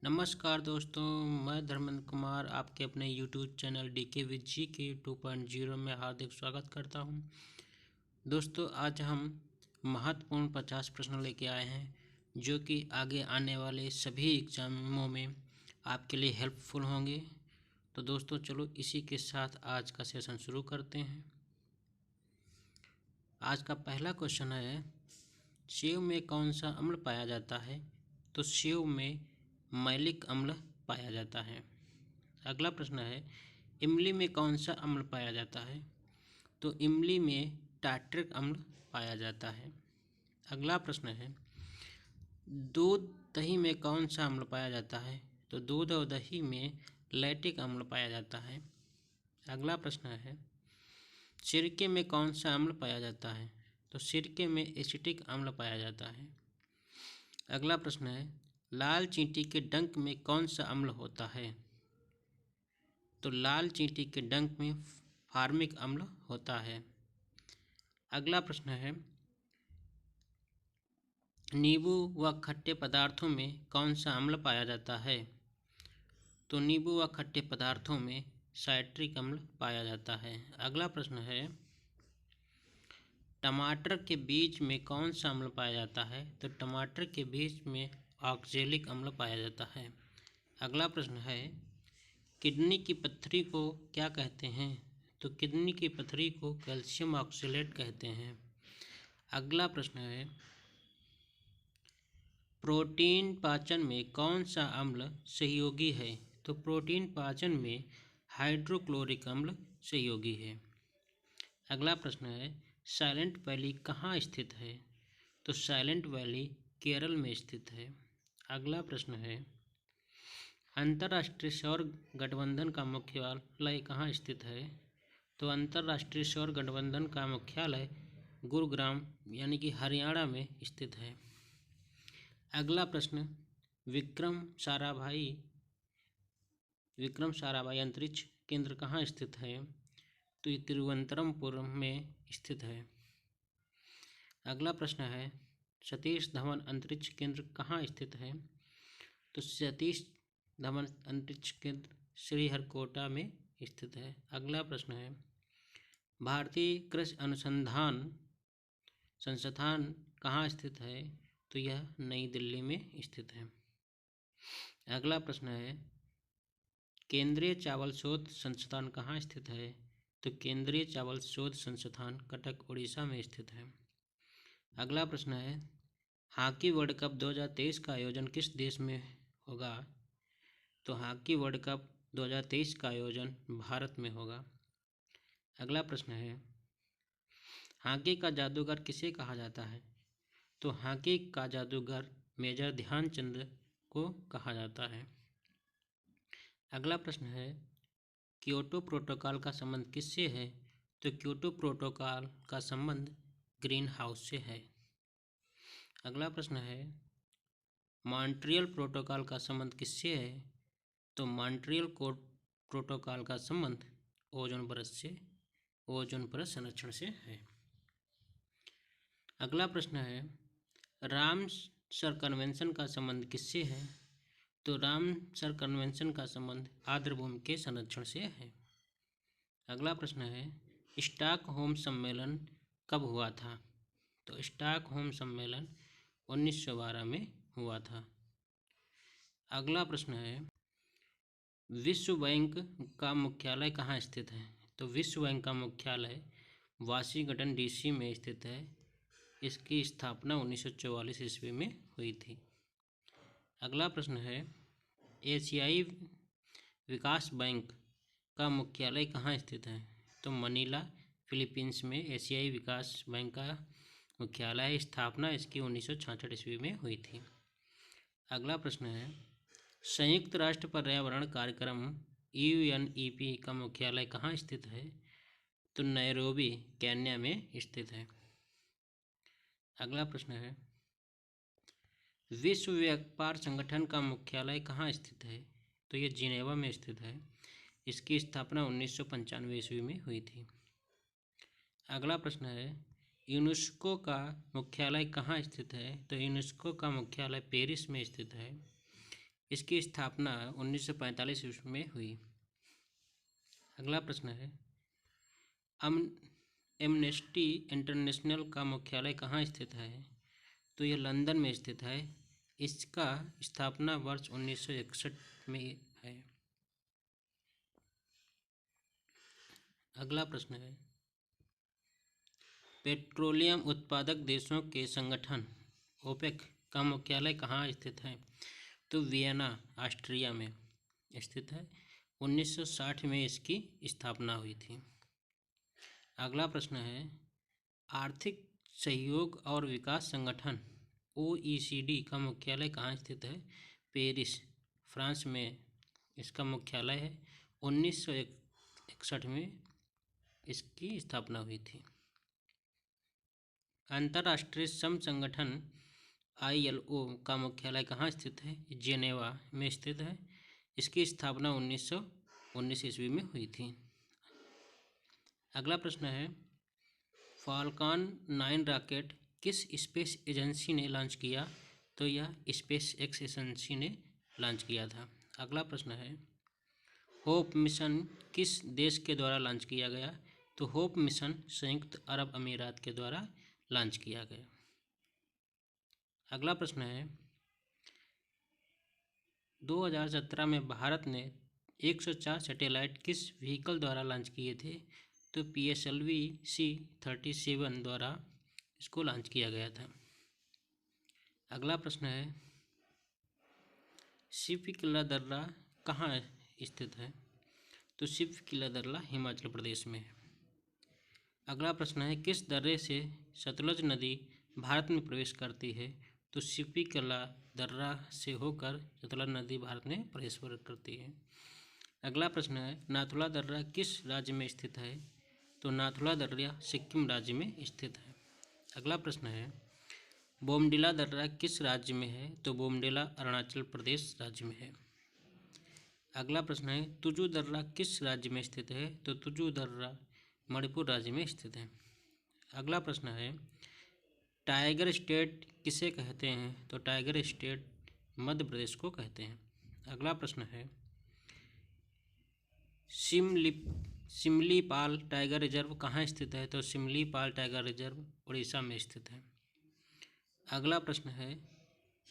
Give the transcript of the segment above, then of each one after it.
नमस्कार दोस्तों, मैं धर्मेंद्र कुमार आपके अपने YouTube चैनल DK विद जी के 2.0 में हार्दिक स्वागत करता हूं। दोस्तों, आज हम महत्वपूर्ण 50 प्रश्न लेके आए हैं जो कि आगे आने वाले सभी एग्जामों में आपके लिए हेल्पफुल होंगे। तो दोस्तों चलो इसी के साथ आज का सेशन शुरू करते हैं। आज का पहला क्वेश्चन है, सेव में कौन सा अम्ल पाया जाता है? तो सेव में मैलिक अम्ल पाया जाता है। अगला प्रश्न है, इमली में कौन सा अम्ल पाया जाता है? तो इमली में टार्ट्रिक अम्ल पाया जाता है। अगला प्रश्न है, दूध दही में कौन सा अम्ल पाया जाता है? तो दूध और दही में लैक्टिक अम्ल पाया जाता है। अगला प्रश्न है, सिरके में कौन सा अम्ल पाया जाता है? तो सिरके में एसिटिक अम्ल पाया जाता है। अगला प्रश्न है, लाल चींटी के डंक में कौन सा अम्ल होता है? तो लाल चींटी के डंक में फार्मिक अम्ल होता है। अगला प्रश्न है, नींबू व खट्टे पदार्थों में कौन सा अम्ल पाया जाता है? तो नींबू व खट्टे पदार्थों में साइट्रिक अम्ल पाया जाता है। अगला प्रश्न है, टमाटर के बीज में कौन सा अम्ल पाया जाता है? तो टमाटर के बीज में ऑक्जेलिक अम्ल पाया जाता है। अगला प्रश्न है, किडनी की पत्थरी को क्या कहते हैं? तो किडनी की पत्थरी को कैल्शियम ऑक्सलेट कहते हैं। अगला प्रश्न है, प्रोटीन पाचन में कौन सा अम्ल सहयोगी है? तो प्रोटीन पाचन में हाइड्रोक्लोरिक अम्ल सहयोगी है। अगला प्रश्न है, साइलेंट वैली कहाँ स्थित है? तो साइलेंट वैली केरल में स्थित है। अगला प्रश्न है, अंतर्राष्ट्रीय सौर गठबंधन का मुख्यालय कहाँ स्थित है? तो अंतर्राष्ट्रीय सौर गठबंधन का मुख्यालय गुरुग्राम यानी कि हरियाणा में स्थित है। अगला प्रश्न, विक्रम साराभाई अंतरिक्ष केंद्र कहाँ स्थित है? तो ये तिरुवनंतपुरम में स्थित है। अगला प्रश्न है, सतीश धवन अंतरिक्ष केंद्र कहाँ स्थित है? तो सतीश धवन अंतरिक्ष केंद्र श्रीहरिकोटा में स्थित है। अगला प्रश्न है, भारतीय कृषि अनुसंधान संस्थान कहाँ स्थित है? तो यह नई दिल्ली में स्थित है। अगला प्रश्न है, केंद्रीय चावल शोध संस्थान कहाँ स्थित है? तो केंद्रीय चावल शोध संस्थान कटक उड़ीसा में स्थित है। अगला प्रश्न है, हॉकी वर्ल्ड कप 2023 का आयोजन किस देश में होगा? तो हॉकी वर्ल्ड कप 2023 का आयोजन भारत में होगा। अगला प्रश्न है, हॉकी का जादूगर किसे कहा जाता है? तो हॉकी का जादूगर मेजर ध्यानचंद को कहा जाता है। अगला प्रश्न है, क्योटो प्रोटोकॉल का संबंध किससे है? तो क्योटो प्रोटोकॉल का संबंध ग्रीन हाउस से है। अगला प्रश्न है, मॉन्ट्रियल प्रोटोकॉल का संबंध किससे है? तो मॉन्ट्रियल प्रोटोकॉल का संबंध ओजोन परत संरक्षण से है। अगला प्रश्न है, रामसर कन्वेंशन का संबंध किससे है? तो रामसर कन्वेंशन का संबंध आर्द्रभूमि के संरक्षण से है। अगला प्रश्न है, स्टॉकहोम सम्मेलन कब हुआ था? तो स्टॉकहोम सम्मेलन 1912 में हुआ था। अगला प्रश्न है, विश्व बैंक का मुख्यालय कहाँ स्थित है? तो विश्व बैंक का मुख्यालय वाशिंगटन DC में स्थित है। इसकी स्थापना 1944 ईस्वी में हुई थी। अगला प्रश्न है, एशियाई विकास बैंक का मुख्यालय कहाँ स्थित है? तो मनीला फिलीपींस में एशियाई विकास बैंक का मुख्यालय है। स्थापना इसकी 1966 ईस्वी में हुई थी। अगला प्रश्न है, संयुक्त राष्ट्र पर्यावरण कार्यक्रम UNEP का मुख्यालय कहाँ स्थित है? तो नैरोबी केन्या में स्थित है। अगला प्रश्न है, विश्व व्यापार संगठन का मुख्यालय कहाँ स्थित है? तो ये जिनेवा में स्थित है। इसकी स्थापना 1995 ईस्वी में हुई थी। अगला प्रश्न है, यूनेस्को का मुख्यालय कहाँ स्थित है? तो यूनेस्को का मुख्यालय पेरिस में स्थित है। इसकी स्थापना 1945 ईस्वी में हुई। अगला प्रश्न है, एमनेस्टी इंटरनेशनल का मुख्यालय कहाँ स्थित है? तो यह लंदन में स्थित है। इसका स्थापना वर्ष 1961 में है। अगला प्रश्न है, पेट्रोलियम उत्पादक देशों के संगठन ओपेक का मुख्यालय कहाँ स्थित है? तो वियना ऑस्ट्रिया में स्थित है। 1960 में इसकी स्थापना हुई थी। अगला प्रश्न है, आर्थिक सहयोग और विकास संगठन OECD का मुख्यालय कहाँ स्थित है? पेरिस फ्रांस में इसका मुख्यालय है। 1961 में इसकी स्थापना हुई थी। अंतर्राष्ट्रीय श्रम संगठन ILO का मुख्यालय कहाँ स्थित है? जेनेवा में स्थित है। इसकी स्थापना 1919 ईस्वी में हुई थी। अगला प्रश्न है, फाल्कन 9 रॉकेट किस स्पेस एजेंसी ने लॉन्च किया? तो यह स्पेस एक्स एजेंसी ने लॉन्च किया था। अगला प्रश्न है, होप मिशन किस देश के द्वारा लॉन्च किया गया? तो होप मिशन संयुक्त अरब अमीरात के द्वारा लॉन्च किया गया। अगला प्रश्न है, 2017 में भारत ने 104 सैटेलाइट किस व्हीकल द्वारा लॉन्च किए थे? तो PSLV C-37 द्वारा इसको लॉन्च किया गया था। अगला प्रश्न है, सिप किला दर्रा कहाँ स्थित है? तो सिप किला दर्रा हिमाचल प्रदेश में है। अगला प्रश्न है, किस दर्रे से सतलुज नदी भारत में प्रवेश करती है? तो सिपी किला दर्रा से होकर सतलुज नदी भारत में प्रवेश करती है। अगला प्रश्न है, नाथुला दर्रा किस राज्य में स्थित है? तो नाथुला दर्रा सिक्किम राज्य में स्थित है। अगला प्रश्न है, बोमडिला दर्रा किस राज्य में है? तो बोमडिला अरुणाचल प्रदेश राज्य में है। अगला प्रश्न है, तुजू दर्रा किस राज्य में स्थित है? तो तुजू दर्रा मणिपुर राज्य में स्थित है। अगला प्रश्न है, टाइगर स्टेट किसे कहते हैं? तो टाइगर स्टेट मध्य प्रदेश को कहते हैं। अगला प्रश्न है, सिमलीपाल टाइगर रिजर्व कहाँ स्थित है? तो सिमलीपाल टाइगर रिजर्व उड़ीसा में स्थित है। अगला प्रश्न है,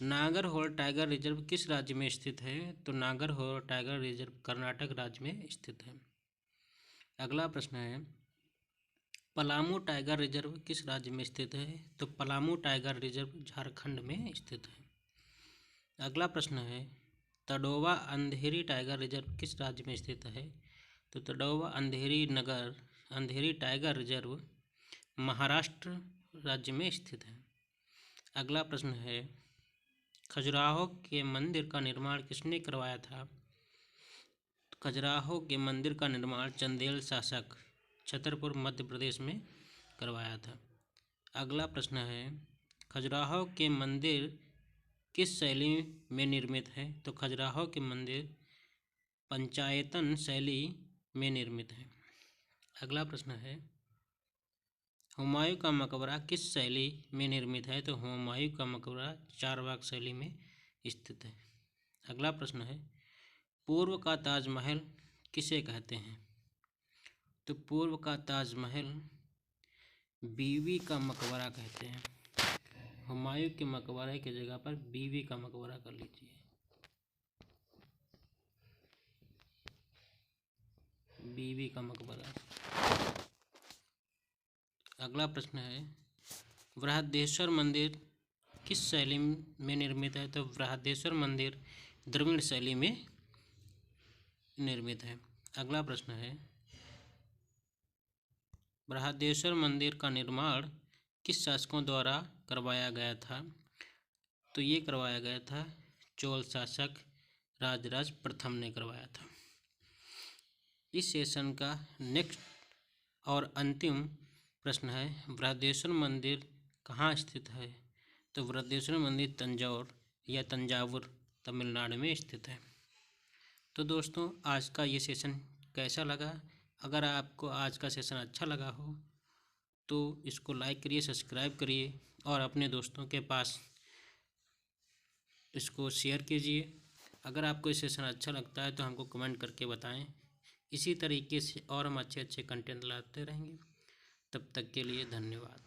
नागरहोल टाइगर रिजर्व किस राज्य में स्थित है? तो नागरहोल टाइगर रिजर्व कर्नाटक राज्य में स्थित है। अगला प्रश्न है, पलामू टाइगर रिजर्व किस राज्य में स्थित है? तो पलामू टाइगर रिजर्व झारखंड में स्थित है। अगला प्रश्न है, तडोवा अंधेरी टाइगर रिजर्व किस राज्य में स्थित है? तो तडोवा अंधेरी टाइगर रिजर्व महाराष्ट्र राज्य में स्थित है। अगला प्रश्न है, खजुराहो के मंदिर का निर्माण किसने करवाया था? खजुराहो के मंदिर का निर्माण चंदेल शासक छतरपुर मध्य प्रदेश में करवाया था। अगला प्रश्न है, खजुराहो के मंदिर किस शैली में निर्मित है? तो खजुराहो के मंदिर पंचायतन शैली में निर्मित है। अगला प्रश्न है, हुमायूं का मकबरा किस शैली में निर्मित है? तो हुमायूं का मकबरा चारबाग शैली में स्थित है। अगला प्रश्न है, पूर्व का ताजमहल किसे कहते हैं? तो पूर्व का ताजमहल बीवी का मकबरा कहते हैं। हुमायूं के मकबरे की जगह पर बीवी का मकबरा कर लीजिए। बीवी का मकबरा। अगला प्रश्न है, बृहदेश्वर मंदिर किस शैली में निर्मित है? तो बृहदेश्वर मंदिर द्रविड़ शैली में निर्मित है। अगला प्रश्न है, बृहदेश्वर मंदिर का निर्माण किस शासकों द्वारा करवाया गया था? तो ये करवाया गया था चोल शासक राजराज प्रथम ने करवाया था। इस सेशन का नेक्स्ट और अंतिम प्रश्न है, बृहदेश्वर मंदिर कहाँ स्थित है? तो बृहदेश्वर मंदिर तंजौर या तंजावुर तमिलनाडु में स्थित है। तो दोस्तों, आज का ये सेशन कैसा लगा? अगर आपको आज का सेशन अच्छा लगा हो तो इसको लाइक करिए, सब्सक्राइब करिए और अपने दोस्तों के पास इसको शेयर कीजिए। अगर आपको ये सेशन अच्छा लगता है तो हमको कमेंट करके बताएं। इसी तरीके से और हम अच्छे अच्छे कंटेंट लाते रहेंगे। तब तक के लिए धन्यवाद।